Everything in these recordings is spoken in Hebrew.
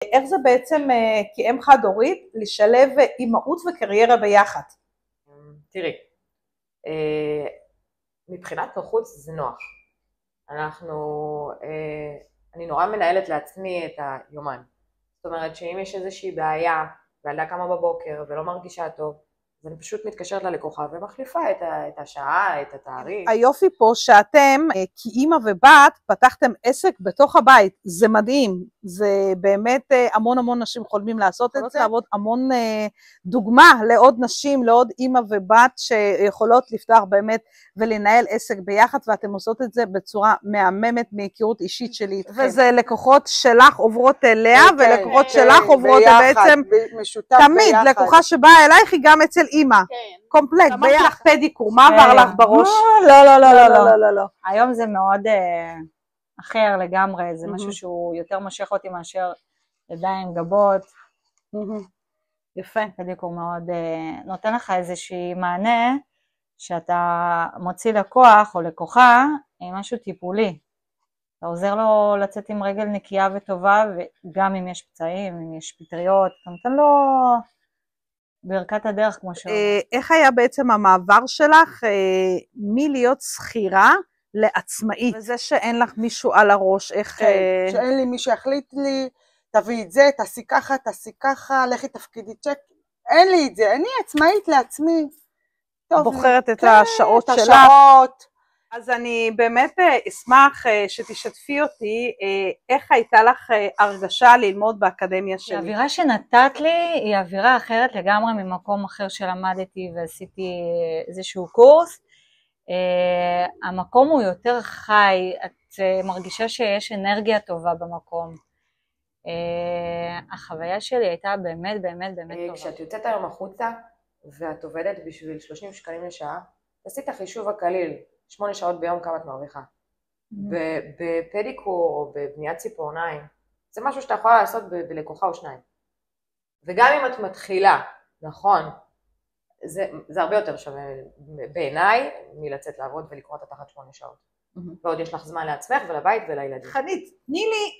איך זה בעצם כאם חד הורית לשלב אימהות וקריירה ביחד? תראי, מבחינת נוחות זה נוח. אני נורא מנהלת לעצמי את היומן. זאת אומרת שאם יש איזושהי בעיה, והילדה קמה בבוקר ולא מרגישה טוב, אז אני פשוט מתקשרת ללקוחה ומחליפה את השעה, את התאריך. היופי פה שאתם כאימא ובת פתחתם עסק בתוך הבית, זה מדהים, זה באמת המון נשים חולמים לעשות את זה, לעבוד המון דוגמה לעוד נשים, לעוד אימא ובת שיכולות לפתוח באמת ולנהל עסק ביחד, ואתם עושות את זה בצורה מהממת מהיכרות אישית שלי איתכם. וזה לקוחות שלך עוברות אליה, ולקוחות שלך עוברות בעצם תמיד, לקוחה שבאה אלייך היא גם אצל אימא. קומפלט, אמרתי לך פדיקור, מה עבר לך בראש? לא. היום זה מאוד אחר לגמרי, זה משהו שהוא יותר מושך אותי מאשר ידיים, גבות. יפה. פדיקור מאוד נותן לך איזושהי מענה, שאתה מוציא לקוח או לקוחה עם משהו טיפולי. אתה עוזר לו לצאת עם רגל נקייה וטובה, וגם אם יש פצעים, אם יש פטריות, אתה נותן לו ברכת הדרך כמו שאומר. איך היה בעצם המעבר שלך מלהיות שכירה לעצמאית? וזה שאין לך מישהו על הראש, איך... שאין לי מי שיחליט לי, תביא את זה, תעשי ככה, לכי תפקידי צ'ק, אין לי את זה, אני עצמאית לעצמי. בוחרת את השעות שלך. אז אני באמת אשמח שתשתפי אותי, איך הייתה לך הרגשה ללמוד באקדמיה שלי? האווירה שנתת לי היא אווירה אחרת לגמרי ממקום אחר שלמדתי ועשיתי איזשהו קורס. המקום הוא יותר חי, את מרגישה שיש אנרגיה טובה במקום. החוויה שלי הייתה באמת טובה. כשאת יוצאת היום החוצה ואת עובדת בשביל 30 שקלים לשעה, תעשי את החישוב הקליל. 8 שעות ביום כמה את מרוויחה. בפדיקור או בבניית ציפורניים, זה משהו שאתה יכולה לעשות בלקוחה או שניים. וגם אם את מתחילה, נכון, זה הרבה יותר שווה בעיניי מלצאת לעבוד ולקרוא את התחת 8 שעות. ועוד יש לך זמן לעצמך ולבית ולילדים. חנית, תני לי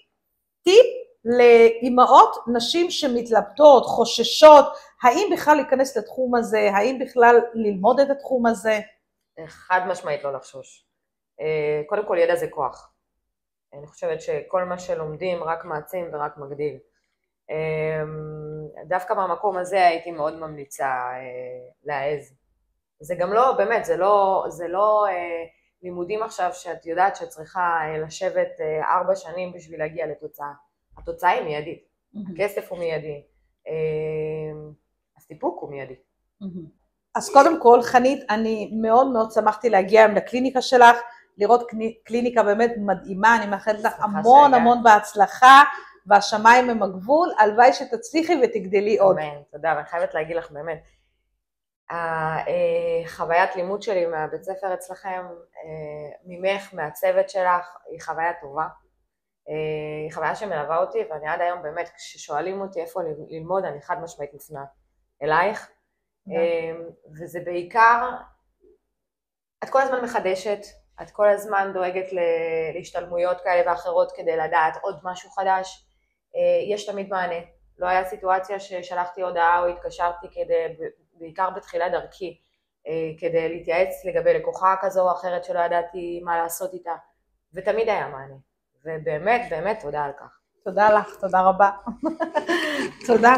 טיפ לאימהות, נשים שמתלבטות, חוששות, האם בכלל להיכנס לתחום הזה, האם בכלל ללמוד את התחום הזה? חד משמעית לא לחשוש. קודם כל ידע זה כוח. אני חושבת שכל מה שלומדים רק מעצים ורק מגדיל. דווקא במקום הזה הייתי מאוד ממליצה להעז. זה גם לא, באמת, זה לא לימודים עכשיו שאת יודעת שאת צריכה לשבת 4 שנים בשביל להגיע לתוצאה. התוצאה היא מיידית. הכסף הוא מיידי. הסיפוק הוא מיידי. אז קודם כל, חנית, אני מאוד שמחתי להגיע היום לקליניקה שלך, לראות קליניקה באמת מדהימה, אני מאחלת לך המון בהצלחה, והשמיים הם הגבול, הלוואי שתצליחי ותגדלי עוד. אמן, תודה, ואני חייבת להגיד לך באמת, החוויית לימוד שלי מהבית ספר אצלכם, ממך, מהצוות שלך, היא חוויה טובה, היא חוויה שמלווה אותי, ואני עד היום באמת, כששואלים אותי איפה ללמוד, אני חד משמעית מפנה אלייך, וזה בעיקר, את כל הזמן מחדשת, את כל הזמן דואגת להשתלמויות כאלה ואחרות כדי לדעת עוד משהו חדש, יש תמיד מענה. לא היה סיטואציה ששלחתי הודעה או התקשרתי בעיקר בתחילת דרכי, כדי להתייעץ לגבי לקוחה כזו או אחרת שלא ידעתי מה לעשות איתה, ותמיד היה מענה, ובאמת תודה על כך. תודה לך, תודה רבה. תודה.